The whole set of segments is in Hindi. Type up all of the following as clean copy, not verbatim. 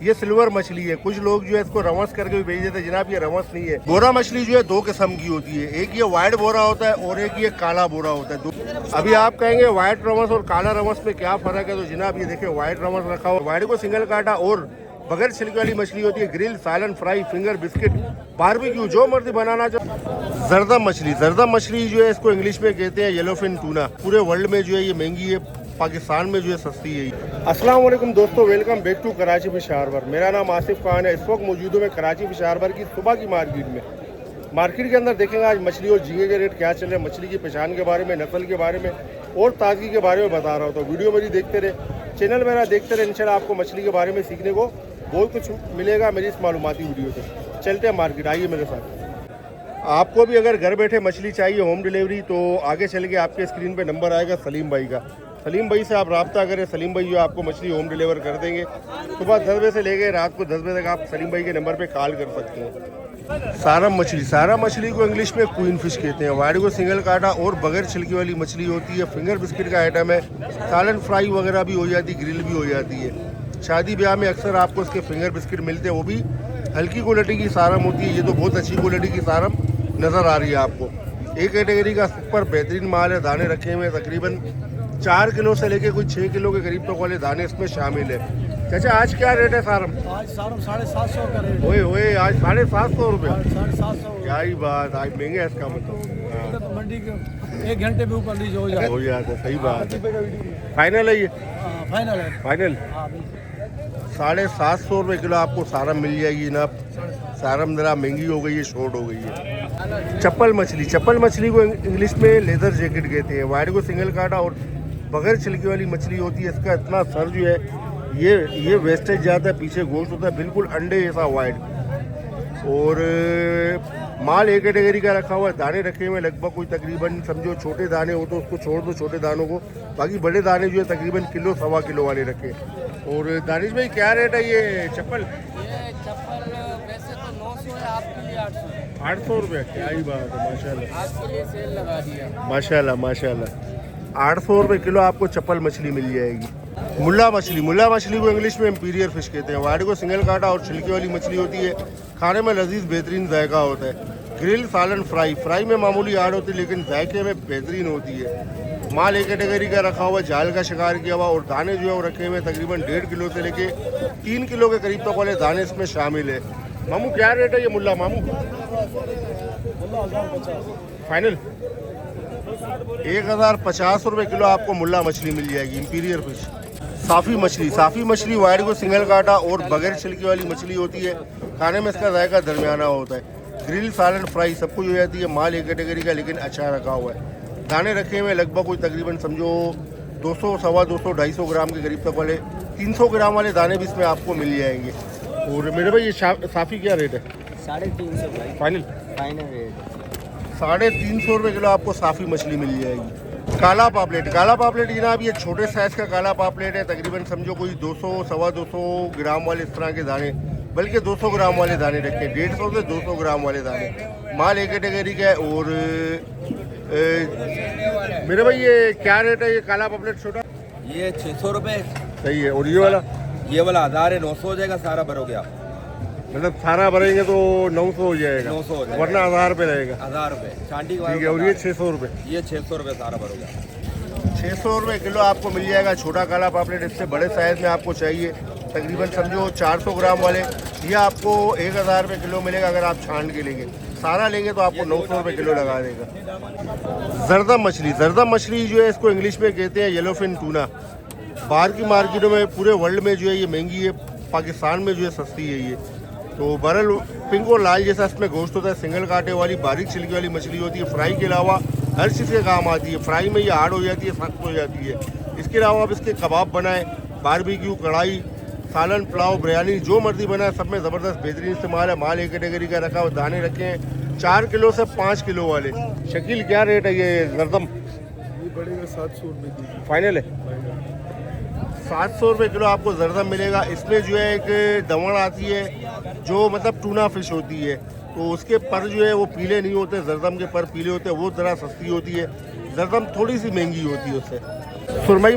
ये सिल्वर मछली है। कुछ लोग जो है इसको रमस करके भी भेज देते हैं। जनाब ये रमस नहीं है। बोरा मछली जो है दो किस्म की होती है, एक ये व्हाइट बोरा होता है और एक ये काला बोरा होता है। अभी आप कहेंगे व्हाइट रमस और काला रमस में क्या फर्क है, तो जनाब ये देखिए व्हाइट रमस रखा हुआ। व्हाइट को सिंगल काटा और बगैर छिलके वाली मछली होती है। ग्रिल, सालन, फ्राई, फिंगर, बिस्किट, बारबेक्यू जो मर्जी बनाना चाहो। जरदम मछली जो है इसको इंग्लिश में कहते हैं येलोफिन टूना। पूरे वर्ल्ड में जो है ये महंगी है, पाकिस्तान में जो है सस्ती है। अस्सलाम वालेकुम दोस्तों, welcome back to Karachi fish harbour. मेरा नाम आसिफ खान है। इस वक्त मौजूद हूँ मैं कराची फिश हार्बर की सुबह की मार्केट में। मार्केट के अंदर देखेंगे आज मछली और झींगे के रेट क्या चल रहे हैं, मछली की पहचान के बारे में, नस्ल के बारे में और ताजगी के बारे में बता रहा हूँ। तो वीडियो मेरी देखते रहे, चैनल मेरा देखते रहे। इंशाल्लाह आपको मछली के बारे में सीखने को बहुत कुछ मिलेगा मेरी इस मालूमाती वीडियो से। चलते हैं मार्केट, आइए मेरे साथ। आपको भी अगर घर बैठे मछली चाहिए होम डिलीवरी, तो आगे चल के आपके स्क्रीन पे नंबर आएगा सलीम भाई का। सलीम भाई से आप रब्ता करें। सलीम भाई जो आपको मछली होम डिलीवर कर देंगे। सुबह 10 बजे से लेकर रात को 10 बजे तक आप सलीम भाई के नंबर पे कॉल कर सकते हैं। सारा मछली को इंग्लिश में क्वीन फिश कहते हैं। वाइड को सिंगल काटा और बगैर छिलके वाली मछली होती है। फिंगर बिस्किट का आइटम है। सालन, फ्राई वगैरह भी हो जाती है, ग्रिल भी हो जाती है। शादी ब्याह में अक्सर आपको इसके फिंगर बिस्किट मिलते हैं, वो भी हल्की क्वालिटी की सारम होती है। ये तो बहुत अच्छी क्वालिटी की सारम नज़र आ रही है आपको। एक कैटेगरी का सुपर बेहतरीन माल है। दाने रखे हुए तकरीबन 4 किलो से लेके कुछ 6 किलो के करीब तक वाले दाने इसमें शामिल है। चाचा आज क्या रेट है सारम? आज सारम 750 का रेट। ओए आज 750 रुपये। 750। क्या ही बात, आज महंगे है इसका मतलब। तो मंडी के 1 घंटे में ऊपर लीज हो जाए। हो जाता है, सही बात है। फाइनल है ये? फाइनल है। फाइनल 750 रुपये किलो आपको सारम मिल जाएगी ना। सारम जरा महंगी हो गई है, शॉर्ट हो गई है। चप्पल मछली को इंग्लिश में लेदर जैकेट कहते हैं। वाइड को सिंगल काटा और बगैर छिलके वाली मछली होती है। इसका इतना सर जो है ये वेस्टेज जाता है, पीछे गोश्त होता है, बिल्कुल अंडे जैसा वाइड। और माल एक कैटेगरी का रखा हुआ है। दाने रखे हुए लगभग कोई तकरीबन समझो छोटे दाने हो तो उसको छोड़ दो, छोटे दानों को। बाकी बड़े दाने जो है तकरीबन किलो सवा किलो वाले रखे। और दानिश भाई क्या रेट है ये चप्पल? ये चप्पल वैसे तो 900 है, आपके लिए 800। 800 रुपये, क्या ही बात है, माशाल्लाह। आपके लिए सेल लगा दिया। माशाल्लाह 800 रुपये किलो आपको चप्पल मछली मिल जाएगी। मुल्ला मछली को इंग्लिश में इंपीरियर फिश कहते हैं। वाइड को सिंगल काटा और छिलके वाली मछली होती है। खाने में लजीज बेहतरीन जायका होता है। ग्रिल, सालन, फ्राई में मामूली आड़ होती है, लेकिन जायके में बेहतरीन होती है। माल एक कैटेगरी का रखा हुआ, जाल का शिकार किया हुआ। और दाने जो है वो रखे हुए तकरीबन 1.5 किलो से लेके 3 किलो के करीब तक वाले दाने इसमें शामिल है। मामू क्या रेट है ये मुल्ला मामू? फाइनल 1050 रुपये किलो आपको मुल्ला मछली मिल जाएगी, इंपीरियर फिश। साफ़ी मछली वाइड को सिंगल काटा और बगैर छिलके वाली मछली होती है। खाने में इसका जायका दरमियाना होता है। ग्रिल, सालन, फ्राई सब कुछ हो जाती है। माल एक कैटेगरी का लेकिन अच्छा रखा हुआ है। दाने रखे हुए लगभग कोई तकरीबन समझो 200, सवा 200, 250 ग्राम के करीब तक वाले 300 ग्राम वाले दाने भी इसमें आपको मिल जाएंगे। और मेरे भाई ये साफ़ी क्या रेट है? 350 भाई। फाइनल रेट 350 रुपये किलो आपको साफ़ी मछली मिल जाएगी। काला पापलेट जनाब ये छोटे साइज़ का काला पापलेट है। तकरीबन समझो कोई 200, सवा 200 ग्राम वाले इस तरह के दाने, बल्कि 200 ग्राम वाले दाने रखे। 150 से 200 ग्राम वाले दाने। माल एक कैटेगरी का है। और मेरे भाई ये क्या रेट है ये काला पापलेट छोटा? ये 600 रुपये। सही है। और ये वाला 1000 है, 900 हो जाएगा। सारा भरोगे आप? मतलब सारा भरेंगे तो 900 हो जाएगा, 900 हो जाएगा, वरना 1000 रुपये रहेगा। 1000 रुपये चांदी का। ठीक है। और ये 600 रुपये? ये 600 रुपये सारा भरोगे। 600 रुपये किलो आपको मिल जाएगा छोटा काला पापलेट। इससे बड़े साइज़ में आपको चाहिए तकरीबन समझो 400 ग्राम वाले, ये आपको 1000 रुपये किलो मिलेगा। अगर आप छान के लेंगे, सारा लेंगे तो आपको 900 रुपये किलो लगा देगा। जरदम मछली जो है इसको इंग्लिश में कहते हैं येलोफिन टूना। बाहर की मार्केटों में पूरे वर्ल्ड में जो है ये महंगी है, पाकिस्तान में जो है सस्ती है ये। तो बरल पिंक और लाल जैसा इसमें गोश्त होता है। सिंगल कांटे वाली बारीक छिलके वाली मछली होती है। फ्राई के अलावा हर चीज़ के काम आती है। फ्राई में ये हार्ड हो जाती है, सख्त हो जाती है। इसके अलावा आप इसके कबाब बनाएं, बारबेक्यू, कढ़ाई, सालन, पुलाव, बिरयानी जो मर्जी बनाए, सब में ज़बरदस्त बेहतरीन इस्तेमाल है। माल एक कैटेगरी का रखा हुआ। दाने रखे हैं 4 किलो से 5 किलो वाले। शकील क्या रेट है ये जरदम? ये बढ़ेगा 700 रुपये। फाइनल है 700 रुपये किलो आपको जरदम मिलेगा। इसमें जो है एक दवड़ आती है जो मतलब टूना फिश होती है, तो उसके पर जो है वो पीले नहीं होते। जरदम के पर पीले होते हैं, वो ज़रा सस्ती होती है। जरदम थोड़ी सी महंगी होती है उससे। सुरमई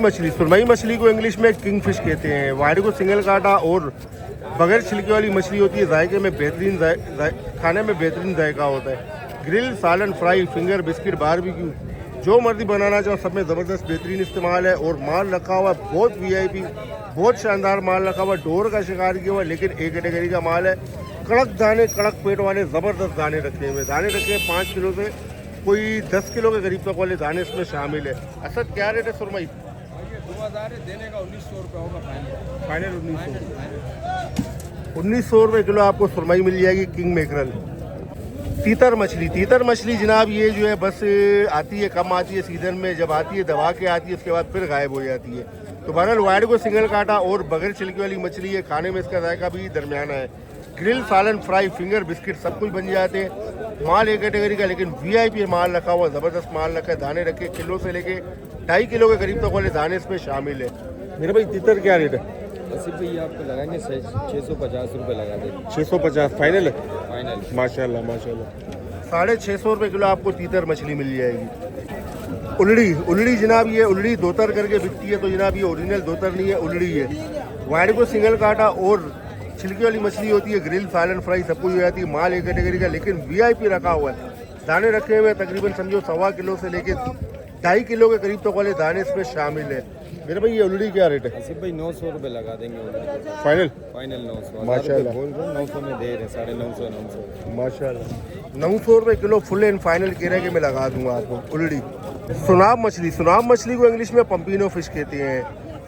मछली को इंग्लिश में किंग फिश कहते हैं। वाइड को सिंगल काटा और बगैर छिलके वाली मछली होती है। जायके में बेहतरीन, खाने में बेहतरीन जायका होता है। ग्रिल, सालन, फ्राई, फिंगर, बिस्किट, बारबेक्यू, जो मर्जी बनाना चाहो सब में ज़बरदस्त बेहतरीन इस्तेमाल है। और माल रखा हुआ बहुत वीआईपी, बहुत शानदार माल रखा हुआ। डोर का शिकार किया हुआ, लेकिन एक कैटेगरी का माल है। कड़क दाने, कड़क पेट वाले ज़बरदस्त दाने रखे हुए। दाने रखे हैं 5 किलो से कोई 10 किलो के करीब तक वाले दाने इसमें शामिल है। असद क्या रेट है सुरमई? 2000 देने का 1900 रुपये होगा फाइनल। फाइनल 1900 रुपये किलो आपको सुरमई मिल जाएगी किंग मैकरल। तीतर मछली जनाब ये जो है बस आती है, कम आती है सीजन में। जब आती है दबा के आती है, उसके बाद फिर गायब हो जाती है। तो बहरहाल वाइड को सिंगल काटा और बगैर छिलके वाली मछली है। खाने में इसका जायका भी दरमियाना है। ग्रिल, सालन, फ्राई, फिंगर, बिस्किट सब कुछ बन जाते हैं। माल एक कैटेगरी का, लेकिन वीआईपी माल रखा हुआ, ज़बरदस्त माल रखा है। दाने रखे किलो से लेके 2.5 किलो के करीब तक वाले दाने इसमें शामिल है। मेरे भाई तीतर क्या रेट है? अस्सी भाई आपको लगाएंगे 650 रुपये लगा देंगे। 650 फाइनल है? फाइनल। माशाल्लाह माशाल्लाह। 650 रुपये किलो आपको तीतर मछली मिल जाएगी। उलड़ी जनाब ये उलड़ी दोतर करके बिकती है। तो जनाब ये ओरिजिनल दोतर नहीं है, उलड़ी है। वाइड को सिंगल काटा और छिलकी वाली मछली होती है। ग्रिल, सालन, फ्राई सब कुछ हो जाती है। माल एक कैटेगरी का, लेकिन वीआईपी रखा हुआ है। दाने रखे हुए तकरीबन समझो 1.25 किलो से लेके 2.5 किलो के करीब तक वाले दाने इसमें शामिल है। मेरे भाई ये उलड़ी क्या रेट है? अस्सी भाई 900 रुपये लगा देंगे। फाइनल? फाइनल 900 माशाल्लाह। बोल रहे 900 में दे रहे, 950 माशाल्लाह। 900 रुपये किलो फुल एंड फाइनल कह रहे हैं कि मैं लगा दूंगा आपको। उलड़ी। सुनाब मछली को इंग्लिश में पंपिनो फिश कहते हैं।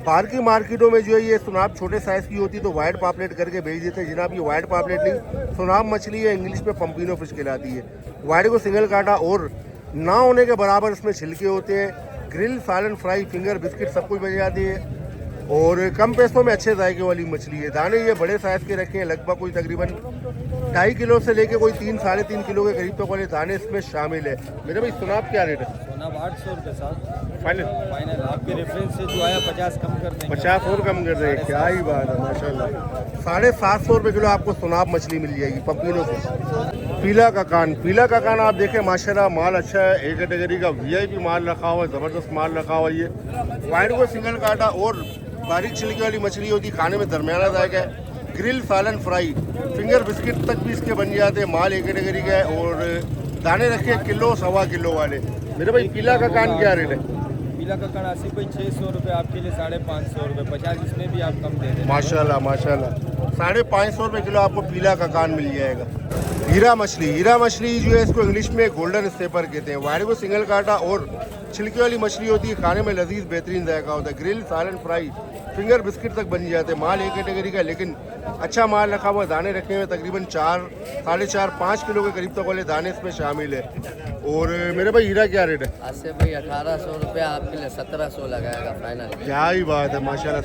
बाहर की मार्केटों में जो है ये सुनाब छोटे साइज़ की होती है, तो वाइट पापलेट करके बेच देते हैं। जनाब ये वाइट पापलेट नहीं, सुनाब मछली है, इंग्लिश में पंपिनो फिश कहलाती है। वाइट को सिंगल काटा और ना होने के बराबर इसमें छिलके होते हैं। ग्रिल, सालन, फ्राई, फिंगर, बिस्किट सब कुछ बन जाती है। और कम पैसों में अच्छे जायके वाली मछली है। दाने ये बड़े साइज़ के रखे हैं, लगभग कोई तकरीबन 2.5 किलो से लेके कोई 3-3.5 किलो के करीब तक वाले दाने इसमें शामिल है। मेरे भाई सुनाब क्या रेट है? सुनाब 800 रुपये साथ फाइनल? फाइनल। आपके रेफरेंस से जो आया 50 कम कर देंगे। 50 और कम कर देंगे, क्या ही बात है माशाल्लाह। 750 रुपये किलो आपको सुनाब मछली मिल जाएगी पंपिनो से। पीला का कान आप देखें माशाल्लाह माल अच्छा है। एक कैटेगरी का वीआईपी माल रखा हुआ है, ज़बरदस्त माल रखा हुआ है। ये वाइड को सिंगल काटा और बारीक छिलके वाली मछली होती है। खाने में दरमियाना जायका है। ग्रिल, सालन, फ्राई, फिंगर, बिस्किट तक भी इसके बन जाते हैं। माल एक कैटेगरी का है और दाने रखे किलो 1.25 किलो वाले। मेरे भाई पीला का कान क्या रेट है? पीला का कान 80 भाई 600 रुपये आपके लिए, 550 रुपये, 50 इसमें भी आप कम दे दें। माशाल्लाह माशाल्लाह। 550 रुपये किलो आपको पीला का कान मिल जाएगा। हीरा मछली जो है इसको इंग्लिश में गोल्डन स्टेपर कहते हैं। वाइड को सिंगल काटा और छिलके वाली मछली होती है। खाने में लजीज बेहतरीन जायका होता है। ग्रिल, सालन, फ्राई, फिंगर, बिस्किट तक बन जाते हैं। माल एक कैटेगरी का, लेकिन अच्छा माल रखा हुआ। दाने रखे हुए तकरीबन 4-4.5 किलो के करीब तक वाले दाने इसमें शामिल है। और मेरे भाई हीरा क्या रेट है? ऐसे भाई 1800 रुपये आपके लिए 1700 लगाएगा फाइनल। क्या ही बात है माशाल्लाह।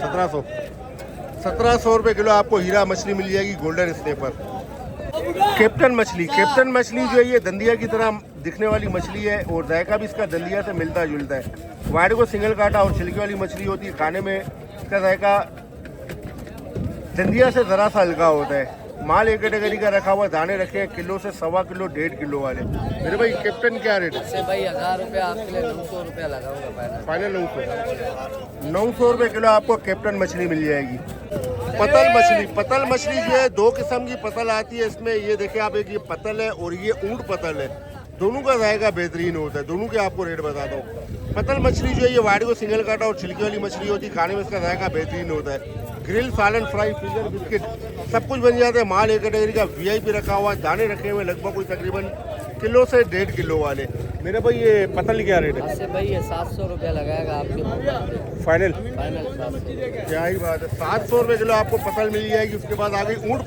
1700 रुपये किलो आपको हीरा मछली मिल जाएगी गोल्डन स्नेपर। कैप्टन मछली जो है ये दंदिया की तरह दिखने वाली मछली है और जायका भी इसका दंदिया से मिलता जुलता है। वाइड को सिंगल काटा और छिलके वाली मछली होती है। खाने में इसका जायका दंदिया से ज़रा सा हल्का होता है। माल एक कैटेगरी का रखा हुआ। दाने रखे हैं किलो से 1.25 किलो 1.5 किलो वाले। मेरे भाई कैप्टन क्या रेट है? ऐसे भाई 1000 रुपये आपके लिए 900 रुपये लगाऊंगा फाइनल 900 रुपये किलो आपको कैप्टन मछली मिल जाएगी। पतल मछली जो है 2 किस्म की पतल आती है इसमें। ये देखिए आप, एक ये पतल है और ये ऊँट पतल है। दोनों का जायका बेहतरीन होता है। दोनों के आपको रेट बताता हूँ। पतल मछली जो है ये वाइड को सिंगल काटा और छिलकी वाली मछली होती है। खाने में इसका जायका बेहतरीन होता है। ग्रिल, सालन, फ्राई, फिंगर, बिस्किट सब कुछ बन जाते हैं। माल एक कैटेगरी का, वीआईपी रखा हुआ है। दाने रखे हुए लगभग कोई तकरीबन किलो से 1.5 किलो वाले। मेरे भाई ये पतल क्या रेट है? ऐसे भाई ये 700 रुपये लगाएगा आपके फाइनल? फाइनल 700। क्या ही बात है। 700 रुपये किलो आपको पतल मिल जाएगी। उसके बाद आ गई ऊँट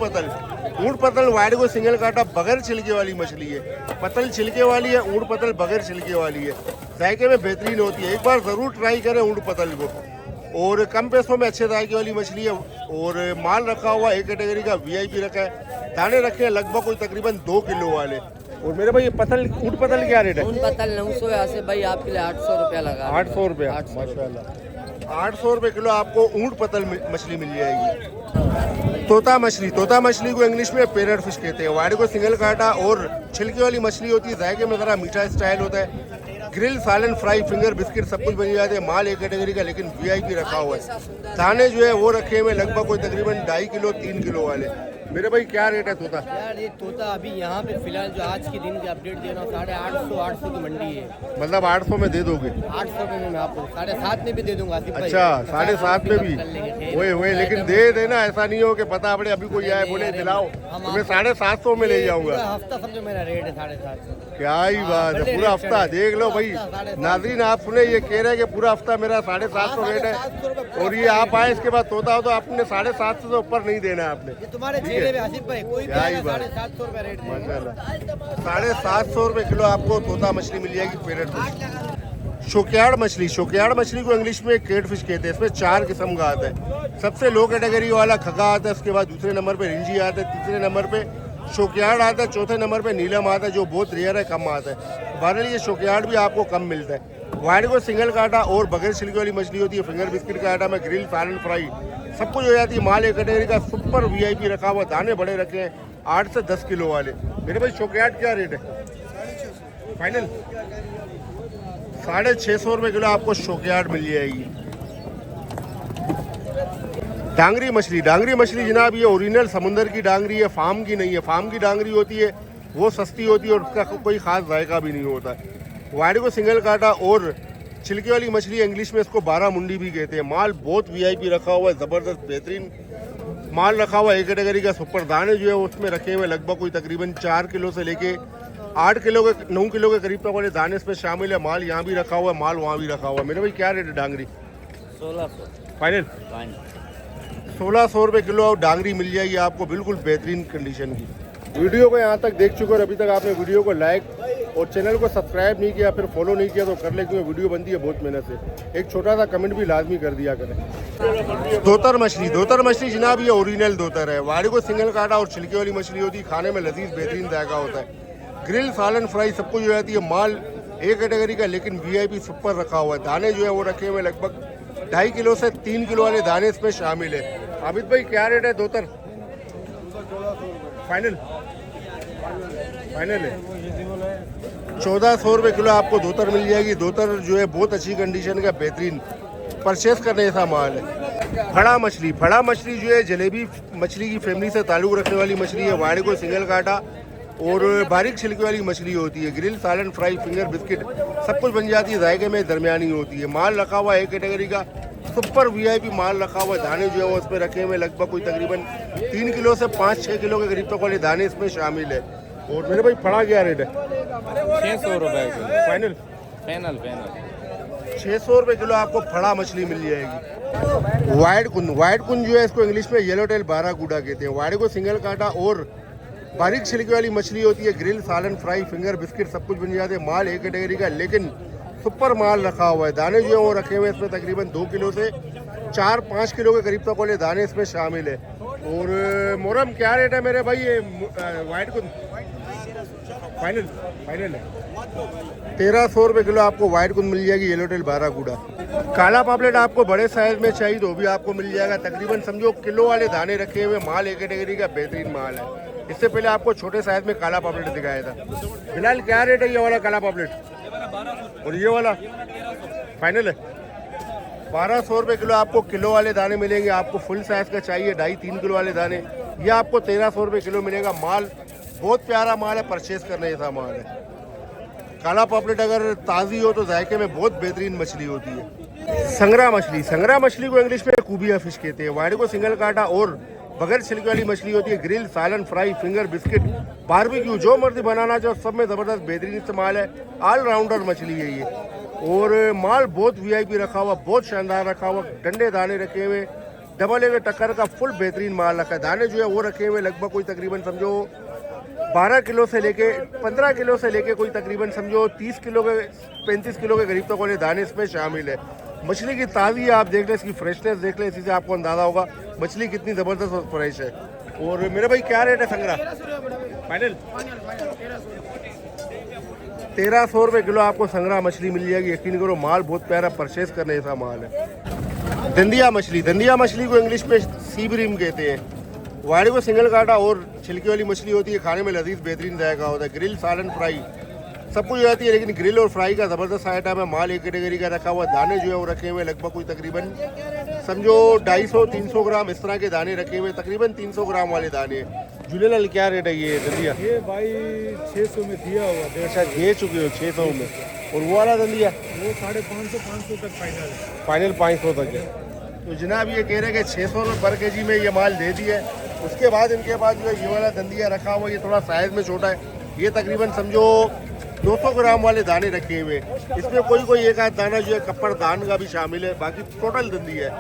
पतल वाइड को सिंगल काटा बगैर छिलके वाली मछली है। पतल छिलके वाली है, ऊँट पतल बगैर छिलके वाली है। जायके में बेहतरीन होती है। एक बार ज़रूर ट्राई करें ऊँट पतल को। और कम पैसों में अच्छे जायके वाली मछली है और माल रखा हुआ एक कैटेगरी का, वीआईपी रखा है। दाने रखे हैं लगभग कोई तकरीबन 2 किलो वाले। और मेरे भाई ये ऊँट पतल क्या रेट है? ऊँट पतल 900 है। ऐसे भाई आपके लिए 800 रुपये लगा। 800 रुपये माशाल्लाह। 800 रुपये किलो आपको ऊँट पतल मछली मिल जाएगी। तोता मछली को इंग्लिश में पैरट फिश कहते हैं। वाइड को सिंगल काटा और छिलके वाली मछली होती है। जायके में ज़रा मीठा स्टाइल होता है। ग्रिल सालन फ्राई फिंगर बिस्किट सब कुछ बन जाते हैं। माल एक कैटेगरी का लेकिन वीआईपी रखा हुआ है। दाने जो है वो रखे हुए लगभग कोई तकरीबन 2.5 किलो 3 किलो वाले। मेरे भाई क्या रेट है तोता? यार ये तोता अभी यहाँ पे फिलहाल जो आज के दिन की अपडेट दे रहा हूँ 850 की मंडी है। मतलब 800 में दे दोगे? 800 में मैं आपको 7.5 में भी दे दूंगा। अच्छा 7.5 में भी? वही लेकिन दे देना, ऐसा नहीं हो कि पता पड़े अभी कोई आए बोले दिलाओ तो मैं 750 में ले जाऊंगा। हफ्ता समझो मेरा रेट है 750। क्या ही बात है, पूरा हफ्ता देख लो भाई। नाज़रीन आप सुने, ये कह रहे हैं कि पूरा हफ्ता मेरा 750 रेट है और ये आप आए इसके बाद तोता हो तो आपने 750 से ऊपर नहीं देना है आपने। ये तुम्हारे चेहरे पे आसिफ भाई कोई भी आएगा 750 रुपए रेट है। माशाल्लाह 750 रुपए किलो आपको तोता मछली मिल जाएगी। पैरेट फिश, शोकियाड़ मछली। शोकियाड़ मछली को इंग्लिश में केट फिश कहते हैं। इसमें 4 किस्म का आता है। सबसे लो कैटेगरी वाला खगा आता है, उसके बाद दूसरे नंबर पे रिंजी आता है, तीसरे नंबर पे शोकियाड़ आता है, चौथे नंबर पे नीलम आता है जो बहुत रेयर है, कम आता है। बहरहाल ये शोकियाड़ भी आपको कम मिलता है। वाइड को सिंगल काटा और बगैर छिलके वाली मछली होती है। फिंगर बिस्किट का आटा में ग्रिल सालन फ्राई सब कुछ हो जाती है। माल एक कैटेगरी का सुपर वीआईपी रखा हुआ। दाने बड़े रखे हैं 8 से 10 किलो वाले। मेरे भाई शोकियाड़ क्या रेट है फाइनल? 650 रुपये किलो आपको शोकियाड़ मिल जाएगी। डांगरी मछली। डांगरी मछली जनाब ये ओरिजिनल समुंदर की डांगरी है, फार्म की नहीं है। फार्म की डांगरी होती है वो सस्ती होती है और उसका कोई खास जायका भी नहीं होता। वाइड को सिंगल काटा और छिलके वाली मछली इंग्लिश में इसको 12 मुंडी भी कहते हैं। माल बहुत वीआईपी रखा हुआ है, ज़बरदस्त बेहतरीन माल रखा हुआ है। एक कैटेगरी का सुपर। दाने जो है उसमें रखे हुए लगभग कोई तकरीबन 4 किलो से लेके 8 किलो के 9 किलो के करीब तक वाले दाने इसमें शामिल है। माल यहाँ भी रखा हुआ है, माल वहाँ भी रखा हुआ है। मेरे भाई क्या रेट है डांगरी? 1600 फाइनल 1600 रुपये किलो और डांगरी मिल जाएगी आपको बिल्कुल बेहतरीन कंडीशन की। वीडियो को यहाँ तक देख चुके और अभी तक आपने वीडियो को लाइक और चैनल को सब्सक्राइब नहीं किया फिर फॉलो नहीं किया तो कर ले, क्योंकि वीडियो बनती है बहुत मेहनत से। एक छोटा सा कमेंट भी लाजमी कर दिया करें। दोतर मछली। दोतर मछली जनाब ये ओरिजिनल दोतर है। वाड़ी को सिंगल काटा और छिलके वाली मछली होती है। खाने में लजीज बेहतरीन जायका होता है। ग्रिल सालन फ्राई सब कुछ हो जाती है। माल एक कैटेगरी का लेकिन वीआईपी सुपर रखा हुआ है। दाने जो है वो रखे हुए लगभग 2.5 किलो से 3 किलो वाले दाने इसमें शामिल है। आबिद भाई क्या रेट है दोतर? फाइनल है 1400 रुपये किलो आपको दोतर मिल जाएगी। दोतर जो है बहुत अच्छी कंडीशन का बेहतरीन परचेस करने जैसा माल है। फड़ा मछली। फड़ा मछली जो है जलेबी मछली की फैमिली से ताल्लुक़ रखने वाली मछली है। वाड़े को सिंगल काटा और बारीक छिलके वाली मछली होती है। ग्रिल सालन फ्राई फिंगर बिस्किट सब कुछ बन जाती है। जायके में दरमियानी होती है। माल रखा हुआ है एक कैटेगरी का सुपर वीआईपी माल रखा हुआ है। दाने जो है वो इसमें रखे हुए लगभग कोई तकरीबन 3 किलो से 5-6 किलो के करीब तक वाले दाने इसमें शामिल है। और मेरे भाई फड़ा क्या रेट है? 600 रुपए फाइनल 600 रुपये किलो आपको फड़ा मछली मिल जाएगी। वाइड कुन जो है इसको इंग्लिश में येलो टेल बाराकूडा कहते हैं। वाइड को सिंगल काटा और बारीक छिलके वाली मछली होती है। ग्रिल सालन फ्राई फिंगर बिस्किट सब कुछ बन जाते हैं। माल एक कैटेगरी का लेकिन सुपर माल रखा हुआ है। दाने जो है वो रखे हुए इसमें तकरीबन 2 किलो से 4-5 किलो के करीब तक वाले दाने इसमें शामिल है। और मोरम क्या रेट है मेरे भाई ये वाइट कुन? फाइनल है 1300 रुपये किलो आपको वाइट कुन मिल जाएगी। Yellowtail barracuda. काला पापलेट आपको बड़े साइज में चाहिए तो भी आपको मिल जाएगा। तकरीबन समझो किलो वाले दाने रखे हुए। माल एक कैटेगरी का बेहतरीन माल है। इससे पहले आपको छोटे साइज में काला पापलेट दिखाया था। फिलहाल क्या रेट है ये वाला काला पापलेट और ये वाला? फाइनल है 1200 रुपये किलो आपको किलो वाले दाने मिलेंगे। आपको फुल साइज का चाहिए 2.5-3 किलो वाले दाने, ये आपको 1300 रुपये किलो मिलेगा। माल बहुत प्यारा माल है, परचेज करने जैसा माल है। काला पापलेट अगर ताज़ी हो तो जायके में बहुत बेहतरीन मछली होती है। संगरा मछली। संगरा मछली को इंग्लिश में कूबिया फिश कहते हैं। वाइड को सिंगल काटा और बगैर छिलके वाली मछली होती है। ग्रिल सालन फ्राई फिंगर बिस्किट बारबेक्यू जो मर्जी बनाना चाहो सब में ज़बरदस्त बेहतरीन इस्तेमाल है। ऑलराउंडर मछली है ये और माल बहुत वीआईपी रखा हुआ, बहुत शानदार रखा हुआ। डंडे दाने रखे हुए, डबल ए टक्कर का फुल बेहतरीन माल रखा है। दाने जो है वो रखे हुए लगभग कोई तकरीबन समझो 12 किलो से लेके 15 किलो से लेके कोई तकरीबन समझो 30 किलो के 35 किलो के करीब तक वाले दाने इसमें शामिल है। मछली की ताज़ी आप देख लें, इसकी फ्रेशनेस देख लें, इसी से आपको अंदाज़ा होगा मछली कितनी ज़बरदस्त और फ्रेश है। और मेरे भाई क्या रेट है संगरा? फाइनल 1300 रुपये किलो आपको संगरा मछली मिल जाएगी। यकीन करो माल बहुत प्यारा, परचेज करने जैसा माल है। दंदिया मछली। दंदिया मछली को इंग्लिश में सी ब्रीम कहते हैं। वाड़ी को सिंगल काटा और छिलके वाली मछली होती है। खाने में लजीज बेहतरीन जायका होता है। ग्रिल सालन फ्राई सब कुछ हो जाती है, लेकिन ग्रिल और फ्राई का ज़बरदस्त आइटम है। माल एक कैटेगरी का रखा हुआ, दाने जो है वो रखे हुए लगभग कोई तकरीबन समझो 250-300 ग्राम इस तरह के दाने रखे हुए, तकरीबन 300 ग्राम वाले दाने। झूलेलाल क्या रेट है ये दंदिया? ये भाई 600 में दिया हुआ। अच्छा दे चुके हो 600 में। और वो वाला दंदिया वो 550-500 तक फाइनल है। फाइनल 500 तक है। तो जनाब ये कह रहे हैं कि 600 रुपये पर केजी में ये माल दे दिया है। उसके बाद इनके पास जो है ये वाला दंदिया रखा हुआ, ये थोड़ा साइज़ में छोटा है। ये तकरीबन समझो 200 ग्राम वाले दाने रखे हुए, इसमें कोई एक आध दाना जो है कप्पर दान का भी शामिल है, बाकी टोटल दंदिया है।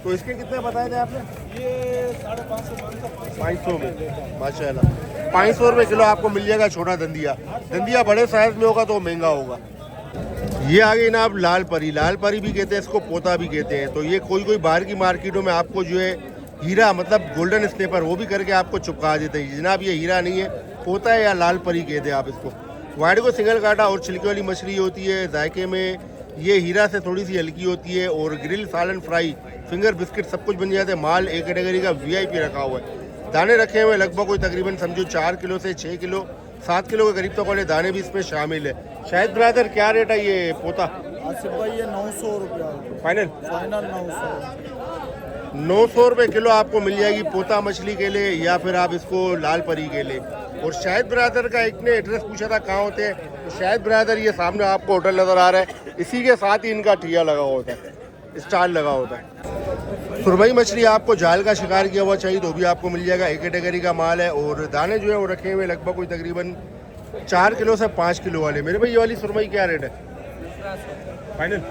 तो इसके कितने बताए थे आपने? ये 550 500 में माशाल्लाह। 500 रुपये किलो आपको मिल जाएगा छोटा दंदिया। दंदिया बड़े साइज़ में होगा तो महंगा होगा। ये आगे ना आप लाल परी भी कहते हैं, इसको पोता भी कहते हैं। तो ये कोई बाहर की मार्केटों में आपको जो है हीरा मतलब गोल्डन स्नेपर वो भी करके आपको चिपका देते हैं। जनाब ये हीरा नहीं है, पोता है या लाल परी कहते हैं आप इसको। वाइड को सिंगल काटा और छिलके वाली मछली होती है। जायके में ये हीरा से थोड़ी सी हल्की होती है। और ग्रिल, सालन, फ्राई, फिंगर बिस्किट सब कुछ बन जाते हैं। माल एक कैटेगरी का VIP रखा हुआ है। दाने रखे हुए लगभग कोई तकरीबन समझो 4 किलो से 6 किलो 7 किलो के करीब तक वाले दाने भी इसमें शामिल है। शायद ब्रदर क्या रेट है ये पोता? आसिफ भाई ये 900 रुपया फाइनल 900 रुपये किलो आपको मिल जाएगी पोता मछली के लिए, या फिर आप इसको लाल परी के लिए। और शायद ब्रदर का एक ने एड्रेस पूछा था कहाँ होते हैं, तो शायद ब्रदर ये सामने आपको होटल नज़र आ रहा है, इसी के साथ ही इनका ठिया लगा होता है, स्टाल लगा होता है। सुरमई मछली आपको जाल का शिकार किया हुआ चाहिए तो भी आपको मिल जाएगा। एक कैटेगरी का माल है। और दाने जो है वो रखे हुए लगभग कोई तकरीबन 4 किलो से 5 किलो वाले। मेरे भाई ये वाली सुरमई क्या रेट है? फाइनल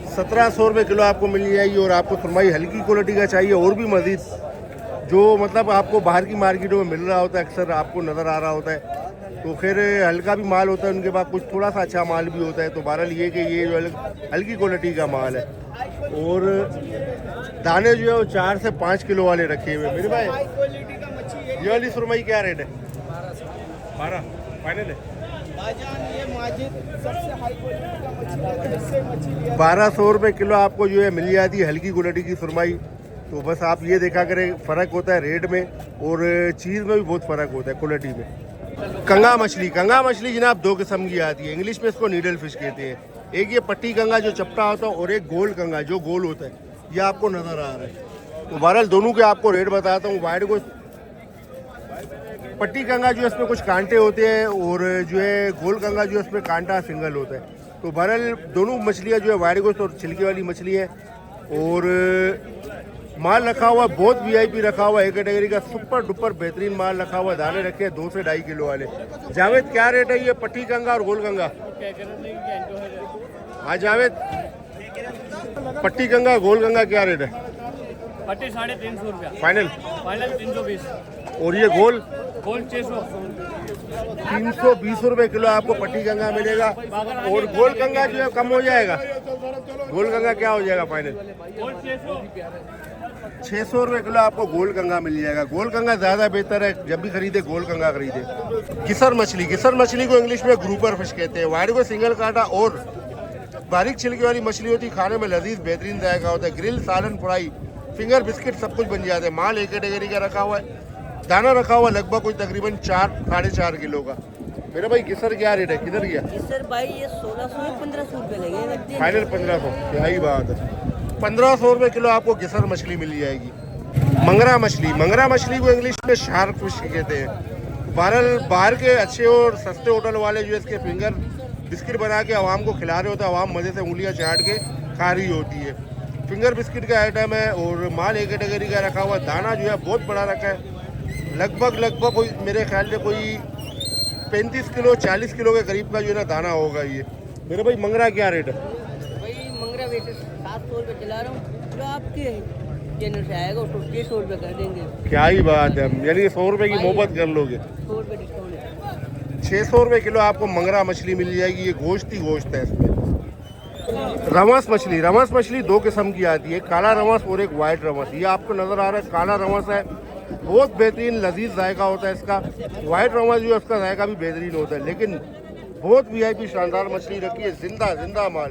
1700 रुपये किलो आपको मिल जाएगी। और आपको सुरमई हल्की क्वालिटी का चाहिए और भी मज़ीद, जो मतलब आपको बाहर की मार्केटों में मिल रहा होता है, अक्सर आपको नज़र आ रहा होता है, तो फिर हल्का भी माल होता है उनके पास, कुछ थोड़ा सा अच्छा माल भी होता है। तो बहरहाल ये कि ये जो हल्की क्वालिटी का माल है। और दाने जो है वो 4 से 5 किलो वाले रखे हुए। मेरे भाई ये वाली सुरमई क्या रेट है? 12 फाइनल है। 1200 रुपये किलो आपको जो है मिल जाती है हल्की क्वालिटी की सुरमई। तो बस आप ये देखा करें, फ़र्क होता है रेट में और चीज़ में भी बहुत फ़र्क होता है क्वालिटी में। कंगा मछली जनाब 2 किस्म की आती है। इंग्लिश में इसको नीडल फिश कहते हैं। एक ये पट्टी कंगा जो चपटा होता है और एक गोल कंगा जो गोल होता है, ये आपको नज़र आ रहा है। तो बहरहाल दोनों के आपको रेट बताता हूँ। वाइड को पट्टी कंगा जो है इसमें कुछ कांटे होते हैं और जो है गोल कंगा जो है इसमें कांटा सिंगल होता है। तो बहरहाल दोनों मछलियाँ जो है वाइड गोश्त और छिलके वाली मछली है। और माल रखा हुआ बहुत VIP रखा हुआ, एक कैटेगरी का सुपर डुपर बेहतरीन माल रखा हुआ। दाने रखे हैं 2 से 2.5 किलो वाले। जावेद क्या रेट है ये पट्टी कंगा और गोल कंगा? हाँ जावेद, पट्टी कंगा गोल कंगा क्या रेट है? पट्टी 350 रुपया फाइनल 320। और ये गोल 600। 320 रुपये किलो आपको पट्टी कंगा मिलेगा। और गोल कंगा जो है कम हो जाएगा। गोल कंगा क्या हो जाएगा फाइनल? 600 रुपये किलो आपको गोल कंगा मिल जाएगा। गोल कंगा ज़्यादा बेहतर है, जब भी खरीदे गोल कंगा खरीदे। गिसर मछली को इंग्लिश में ग्रुपर फिश कहते हैं। वाइड को सिंगल काटा और बारीक छिलके वाली मछली होती है। खाने में लजीज बेहतरीन जायका होता है। ग्रिल, सालन, फ्राई, फिंगर बिस्किट सब कुछ बन जाते हैं। माल एक कैटेगरी का रखा हुआ है। दाना रखा हुआ लगभग कोई तकरीबन 4-4.5 किलो का। मेरा भाई गिसर क्या रेट है? किधर गया गिसर भाई? ये 1600-1500 रुपये लगेगा फाइनल 1500। क्या ही बात है, 1500 रुपये किलो आपको गिसर मछली मिल जाएगी। मंगरा मछली को इंग्लिश में शार्क फिश कहते हैं। बाहर के अच्छे और सस्ते होटल वाले जो इसके फिंगर बिस्किट बना के आवाम को खिला रहे होते हैं। आवाम मज़े से उंगलियां चाट के खा रही होती है। फिंगर बिस्किट का आइटम है और माल एक कैटेगरी का रखा हुआ। दाना जो है बहुत बड़ा रखा है, लगभग कोई मेरे ख्याल से कोई 35 किलो 40 किलो के करीब का जो है ना दाना होगा ये। मेरे भाई मंगरा क्या रेट है? भाई मंगरा वैसे 700 रुपये चला रहा हूँ, जो आपके चैनल से आएगा उसको 600 रुपये कर देंगे। क्या ही बात है, यानी 100 रुपये की मोहब्बत कर लोगे। 100 रुपये डिस्काउंट है। 600 रुपये किलो आपको मंगरा मछली मिल जाएगी। ये गोश्त ही गोश्त है इसमें। रमस मछली 2 किस्म की आती है, काला रमस और एक वाइट रमस। ये आपको नज़र आ रहा है काला रमस है, बहुत बेहतरीन लजीज जायका होता है इसका। वाइट रमस जो है उसका जायका भी बेहतरीन होता है, लेकिन बहुत VIP शानदार मछली रखी है। जिंदा माल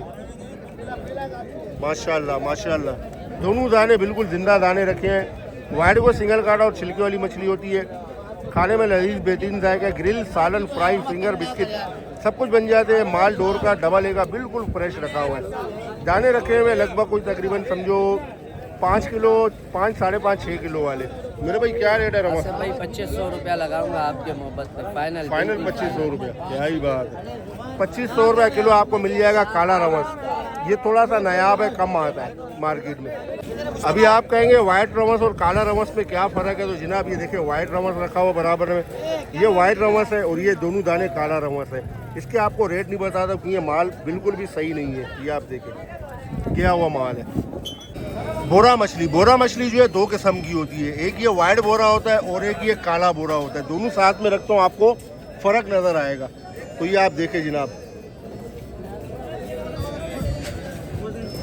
माशाल्लाह। दोनों दाने बिल्कुल जिंदा दाने रखे हैं। वाइट को सिंगल काटा और छिलके वाली मछली होती है। खाने में लजीज बेहतरीन जाएगा। ग्रिल, सालन, फ्राई, फिंगर, बिस्किट सब कुछ बन जाते हैं। माल डोर का डबल ए का बिल्कुल फ्रेश रखा हुआ है। दाने रखे हुए लगभग कोई तकरीबन समझो 5 किलो, 5, 5.5, 6 किलो वाले। मेरे भाई क्या रेट है रमस? भाई 2500 रुपया लगाऊंगा आपके मोहब्बत पे, फाइनल 2500 रुपये। क्या ही बात है, 2500 रुपये किलो आपको मिल जाएगा काला रमस। ये थोड़ा सा नायाब है, कम आता है मार्केट में। अभी आप कहेंगे वाइट रमस और काला रमस में क्या फ़र्क है, तो जनाब ये देखिए वाइट रमस रखा हुआ बराबर में, ये वाइट रमस है और ये दोनों दाने काला रमस है। इसके आपको रेट नहीं बताता क्योंकि ये माल बिल्कुल भी सही नहीं है। ये आप देखें क्या हुआ माल है। बोरा मछली, बोरा मछली जो है 2 किस्म की होती है, एक ये वाइट बोरा होता है और एक ये काला बोरा होता है। दोनों साथ में रखता हूँ, आपको फ़र्क नज़र आएगा। तो ये आप देखें जनाब,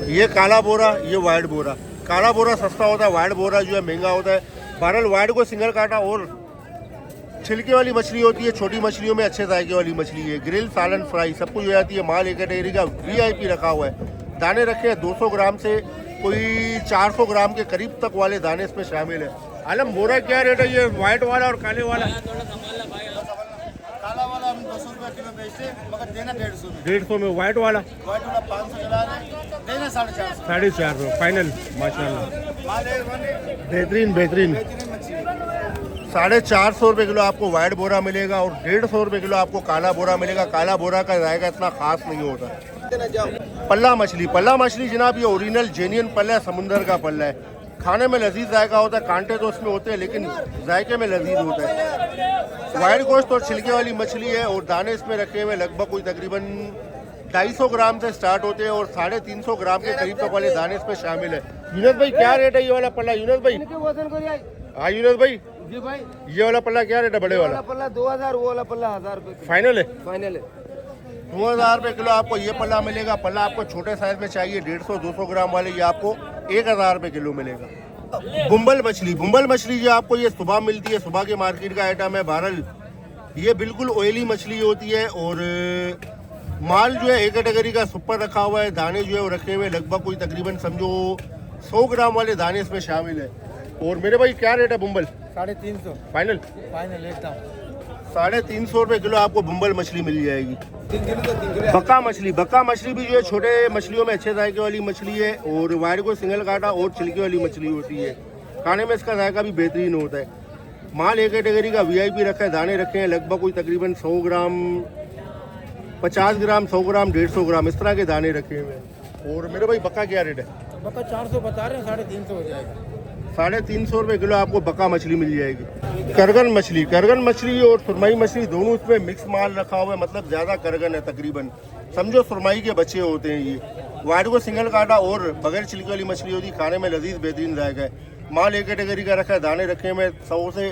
ये काला बोरा, ये वाइट बोरा। काला बोरा सस्ता होता है, वाइट बोरा जो है महंगा होता है। बहरहाल वाइट को सिंगल काटा और छिलके वाली मछली होती है। छोटी मछलियों में अच्छे जायके वाली मछली है। ग्रिल, सालन, फ्राई सब कुछ हो जाती है। माल एक कैटेगरी का VIP रखा हुआ है। दाने रखे हैं 200 ग्राम से कोई 400 ग्राम के करीब तक वाले दाने इसमें शामिल है। आलम बोरा क्या रेट है ये वाइट वाला और काले वाला? काला वाला हम 200 रुपये किलो बेचते हैं, मगर देना 150 में। 150 में। वाइट वाला? वाइट वाला 500 चला रहे हैं, देना 450। 450 फाइनल। माशाल्लाह माल बेहतरीन बेहतरीन। 450 रुपये किलो आपको वाइट बोरा मिलेगा और 150 रुपये किलो आपको काला बोरा मिलेगा। काला बोरा का जायका इतना खास नहीं होता। पल्ला मछली, पल्ला मछली जनाब ये ओरिजिनल जेन्युइन पल्ला है, समुंदर का पल्ला है। खाने में लजीज जायका होता है, कांटे तो उसमें होते हैं लेकिन जायके में लजीज होता है। वाइट गोश्त और छिलके वाली मछली है और दाने इसमें रखे हुए लगभग कोई तकरीबन 250 ग्राम से स्टार्ट होते हैं और 350 ग्राम के करीब तक वाले दाने इसमें शामिल है। यूनुस भाई क्या रेट है ये वाला पल्ला? यूनुस भाई, हाँ यूनुस भाई जी भाई, ये वाला पल्ला क्या रेट है? बड़े वाला पल्ला 2000, वो वाला पल्ला 1000 रुपये फाइनल है। फाइनल है। 2000 रुपये किलो आपको ये पल्ला मिलेगा। पल्ला आपको छोटे साइज में चाहिए 150-200 ग्राम वाले, ये आपको 1000 रुपये किलो मिलेगा। बुम्बल मछली, बुम्बल मछली जो आपको ये सुबह मिलती है, सुबह के मार्केट का आइटम है। बहरहाल ये बिल्कुल ऑयली मछली होती है और माल जो है एक कैटेगरी का सुपर रखा हुआ है। दाने जो है वो रखे हुए लगभग कोई तकरीबन समझो 100 ग्राम वाले दाने इसमें शामिल है। और मेरे भाई क्या रेट है बुम्बल? 350 फाइनल? फाइनल एकदम। 350 रुपये किलो आपको बुम्बल मछली मिल जाएगी। 3 किलो तो 3 किलो। बक्का मछली, बक्का मछली भी जो है छोटे मछलियों में अच्छे जायके वाली मछली है और वाइट को सिंगल काटा और छिलके वाली मछली होती है। खाने में इसका जायका भी बेहतरीन होता है। माल एक कैटेगरी का VIP रखा है। दाने रखे हैं लगभग कोई तकरीबन 100 ग्राम, 50 ग्राम, 100 ग्राम, 150 ग्राम इस तरह के दाने रखे हुए हैं। और मेरे भाई बक्का क्या रेट है? बका 400 बता रहे हैं, 350 हो जाएगा। 350 रुपये किलो आपको बक्का मछली मिल जाएगी। करगन मछली, करगन मछली और सुरमई मछली दोनों इसमें मिक्स माल रखा हुआ है, मतलब ज़्यादा करगन है तकरीबन, समझो सुरमई के बच्चे होते हैं ये। वाइट को सिंगल काटा और बगैर छिलके वाली मछली होती है। खाने में लजीज बेहतरीन जाएगा है। माल एक कैटेगरी का रखा है। दाने रखे हुए 100 से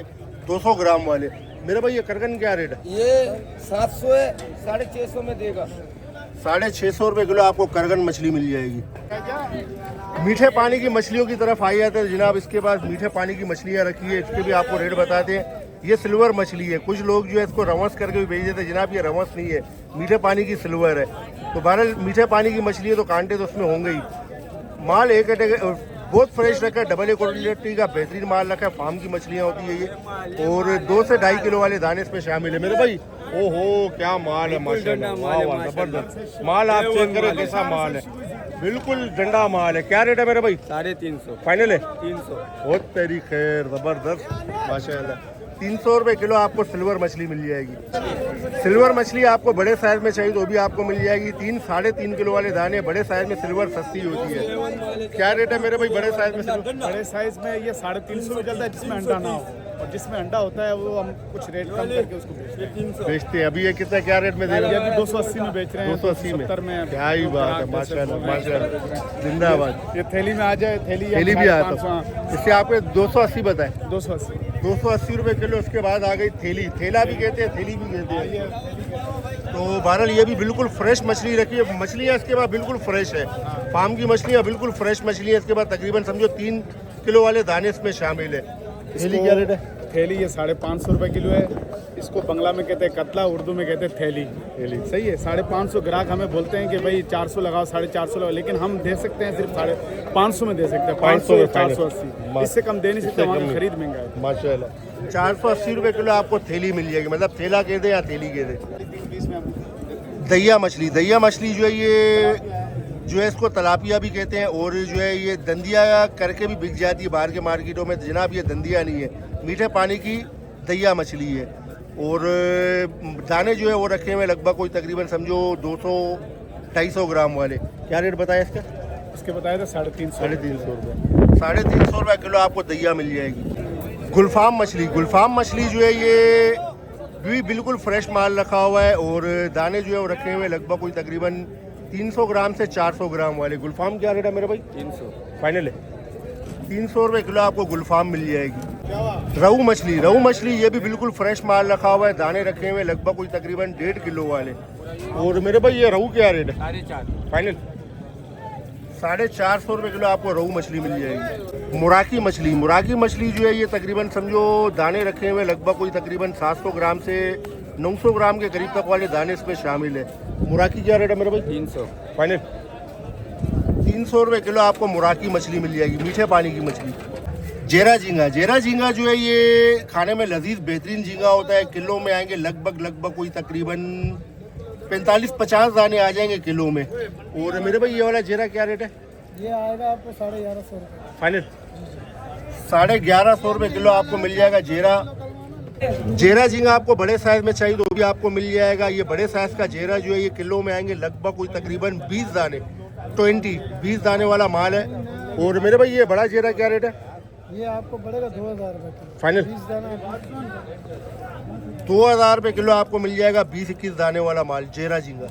200 ग्राम वाले। मेरे भाई ये करगन क्या रेट है? ये 700 है, 650 में देगा। 650 रुपये किलो आपको करगन मछली मिल जाएगी। मीठे पानी की मछलियों की तरफ आई जाते हैं जनाब। इसके पास मीठे पानी की मछलियाँ रखी है, इसके भी आपको रेट बताते हैं। ये सिल्वर मछली है। कुछ लोग जो है इसको रमस करके भी बेच देते हैं। जनाब ये रमस नहीं है, मीठे पानी की सिल्वर है। तो बहरहाल मीठे पानी की मछली है तो कांटे तो उसमें होंगे ही। माल एक बहुत फ्रेश रखा है, डबल क्वालिटी का बेहतरीन माल रखा है। फार्म की मछलियाँ होती है ये और 2 से 2.5 किलो वाले दाने इसमें शामिल है। मेरे भाई ओहो क्या माल है माशाल्लाह, वाह वाह जबरदस्त माल। आप चेक करें कैसा माल है, बिल्कुल डंडा माल है। क्या रेट है मेरे भाई? 350 फाइनल है? 300। बहुत तेरी खैर, जबरदस्त माशाल्लाह। 300 रुपये किलो आपको सिल्वर मछली मिल जाएगी। सिल्वर मछली आपको बड़े साइज में चाहिए तो भी आपको मिल जाएगी। 3-3.5 किलो वाले दाने। बड़े साइज में सिल्वर सस्ती होती है। क्या रेट है मेरे भाई बड़े साइज में सिल्वर? बड़े साइज में ये 350 में चलता है, जिसमें अंडा ना हो, और जिसमें अंडा होता है वो हम कुछ रेट कम करके उसको बेचते हैं। अभी ये कितना क्या रेट में दे रहे ये हैं? अभी 280 में बेच रहे हैं। 280 में 70 में। क्या ही बात है माशाल्लाह माशाल्लाह, जिंदाबाद। ये थैली में आ जाए, थैली थैली भी आता है। इससे आपके 280 बताए। 280 280 रुपये किलो। उसके बाद आ गई थैली, थैला भी कहते हैं, थैली भी कहते हैं। तो बहरहाल ये भी बिल्कुल फ्रेश मछली रखी है। मछलियाँ इसके बाद बिल्कुल फ्रेश है। फार्म की मछलियाँ बिल्कुल फ्रेश मछली है। इसके बाद तकरीबन समझो 3 किलो वाले दाने इसमें शामिल है। थैली क्या रेट है? थैली ये 550 रुपये किलो है। इसको बंगला में कहते हैं कतला, उर्दू में कहते हैं थैली। सही है। 550 ग्राहक हमें बोलते हैं कि भाई 400 लगाओ, 450 लगाओ, लेकिन हम दे सकते हैं सिर्फ 550 में दे सकते हैं। 500 या 480, इससे कम दे नहीं सकते, हमारी खरीद महंगा है। माशाल्लाह। 480 रुपये किलो आपको थैली मिल जाएगी, मतलब थैला कह दे या थैली कह दे। दहिया मछली, दहिया मछली जो है ये जो है इसको तलापिया भी कहते हैं, और जो है ये दंदिया करके भी बिक जाती है बाहर के मार्केटों में। जनाब ये दंदिया नहीं है, मीठे पानी की दहिया मछली है। और दाने जो है वो रखे हुए लगभग कोई तकरीबन समझो 200-250 ग्राम वाले। क्या रेट बताया इसका? इसके बताया था 350 रुपये। 350 रुपये किलो आपको दहिया मिल जाएगी। गुलफाम मछली, गुलफाम मछली जो है ये भी बिल्कुल फ्रेश माल रखा हुआ है, और दाने जो है वो रखे हुए लगभग कोई तकरीबन 300 ग्राम से 400 ग्राम वाले। गुलफाम क्या रेट है मेरे भाई? 300 फाइनल है। 300 रुपये किलो आपको गुलफाम मिल जाएगी। रहू मछली, रहू मछली ये भी बिल्कुल फ्रेश माल रखा हुआ है, दाने रखे हुए लगभग कोई तकरीबन 1.5 किलो वाले। और मेरे भाई ये रहू क्या रेट है? 450 फाइनल 450 रुपये किलो आपको रहू मछली मिल जाएगी। मुराकी मछली, मुराकी मछली जो है ये तकरीबन समझो दाने रखे हुए लगभग कोई तकरीबन 700 ग्राम से 900 ग्राम के करीब तक वाले दाने इसमें शामिल है। मुराकी क्या रेट है मेरे भाई? 300 फाइनल 300 रुपये किलो आपको मुराकी मछली मिल जाएगी, मीठे पानी की मछली। जेरा झींगा, जेरा झींगा जो है ये खाने में लजीज बेहतरीन झींगा होता है। किलो में आएंगे लगभग कोई तकरीबन 45-50 दाने आ जाएंगे किलो में। और मेरे भाई ये वाला जेरा क्या रेट है? ये आएगा आपको 1150 रुपये फाइनल 1150 रुपये किलो आपको मिल जाएगा जेरा। जेरा झींगा आपको बड़े साइज में चाहिए तो भी आपको मिल जाएगा। ये बड़े साइज का जेरा जो है ये किलो में आएंगे लगभग कोई तकरीबन 20 दाने, 20 दाने वाला माल है। और मेरे भाई ये बड़ा जेरा क्या रेट है? ये आपको पड़ेगा 2000 रुपये किलो। फाइनल 2000 रुपये किलो आपको मिल जाएगा 20-21 दाने वाला माल जेरा झींगा।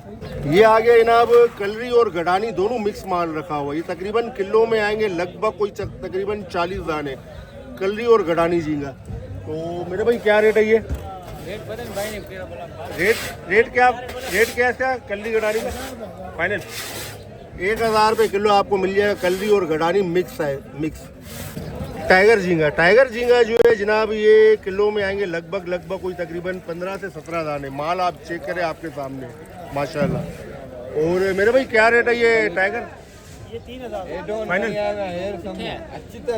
ये आ गया जनाब कलरी और गडानी दोनों मिक्स माल रखा हुआ। ये तकरीबन किलो में आएंगे लगभग कोई तकरीबन 40 दाने कलरी और गडानी झींगा। तो मेरे भाई क्या रेट है ये? रेट क्या है इसका कलरी गडानी का? फाइनल 1000 रुपये किलो आपको मिल जाएगा कलरी और गडानी मिक्स है, मिक्स। टाइगर झींगा, टाइगर झींगा जो है जनाब ये किलो में आएंगे लगभग कोई तकरीबन 15 से 17 दाने। माल आप चेक करें आपके सामने माशाल्लाह। और मेरे भाई क्या रेट है ये टाइगर? ये 3000 फाइनल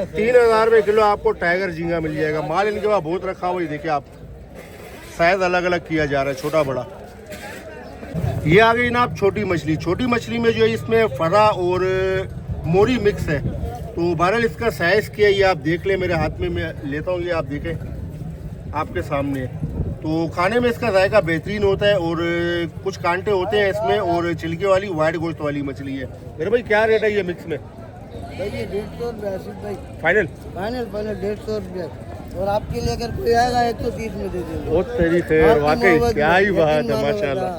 3000 रुपये किलो आपको टाइगर झींगा मिल जाएगा। माल इनके पास बहुत रखा हुआ है, देखिए आप साइज अलग अलग किया जा रहा है, छोटा बड़ा। ये आ गई ना आप छोटी मछली। छोटी मछली में जो है इसमें फरा और मोरी मिक्स है। तो बहरहाल इसका साइज क्या है ये आप देख लें, मेरे हाथ में मैं लेता हूँ, ये आप देखें आपके सामने। तो खाने में इसका जायका बेहतरीन होता है और कुछ कांटे होते हैं इसमें, और छिलके वाली वाइट गोश्त वाली मछली है। मेरे भाई क्या रेट है ये मिक्स में? भाई ये 150 रुपये आसिफ भाई। फाइनल 150 रुपये। और आपके लिए अगर कोई आएगा 130 में दे देंगे। बहुत तेरी खैर, वाकई क्या ही बात है माशाल्लाह।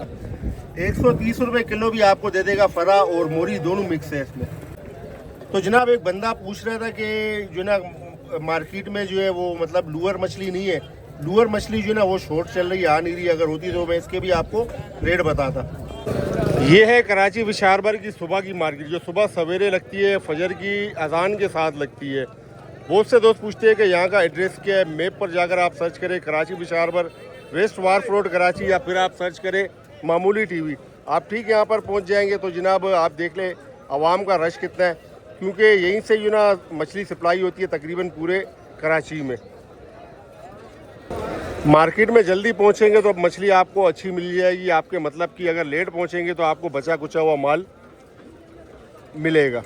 130 रुपये किलो भी आपको दे देगा। फरा और मोरी दोनों मिक्स है इसमें। तो जनाब एक बंदा पूछ रहा था कि जो ना मार्केट में जो है वो मतलब लूअर मछली नहीं है, लूअर मछली जो है ना वो शॉर्ट चल रही है, आ नहीं रही। अगर होती तो मैं इसके भी आपको रेट बताता। ये है कराची विशारबर की सुबह की मार्केट, जो सुबह सवेरे लगती है, फजर की अजान के साथ लगती है। बहुत से दोस्त पूछते हैं कि यहाँ का एड्रेस क्या है। मैप पर जाकर आप सर्च करें कराची विशारबर वेस्ट वार्फ रोड कराची, या फिर आप सर्च करें मामूली टीवी, आप ठीक यहाँ पर पहुँच जाएंगे। तो जनाब आप देख लें आवाम का रश कितना है, क्योंकि यहीं से जो ना मछली सप्लाई होती है तकरीबन पूरे कराची में। मार्केट में जल्दी पहुंचेंगे तो मछली आपको अच्छी मिल जाएगी आपके मतलब की। अगर लेट पहुंचेंगे तो आपको बचा कुचा हुआ माल मिलेगा।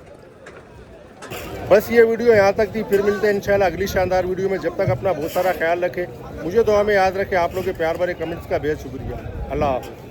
बस ये वीडियो यहाँ तक थी, फिर मिलते हैं इंशाल्लाह अगली शानदार वीडियो में। जब तक अपना बहुत सारा ख्याल रखें, मुझे दुआ में याद रखें। आप लोग के प्यार भरे कमेंट्स का बेहद शुक्रिया। अल्लाह हाफ़िज़।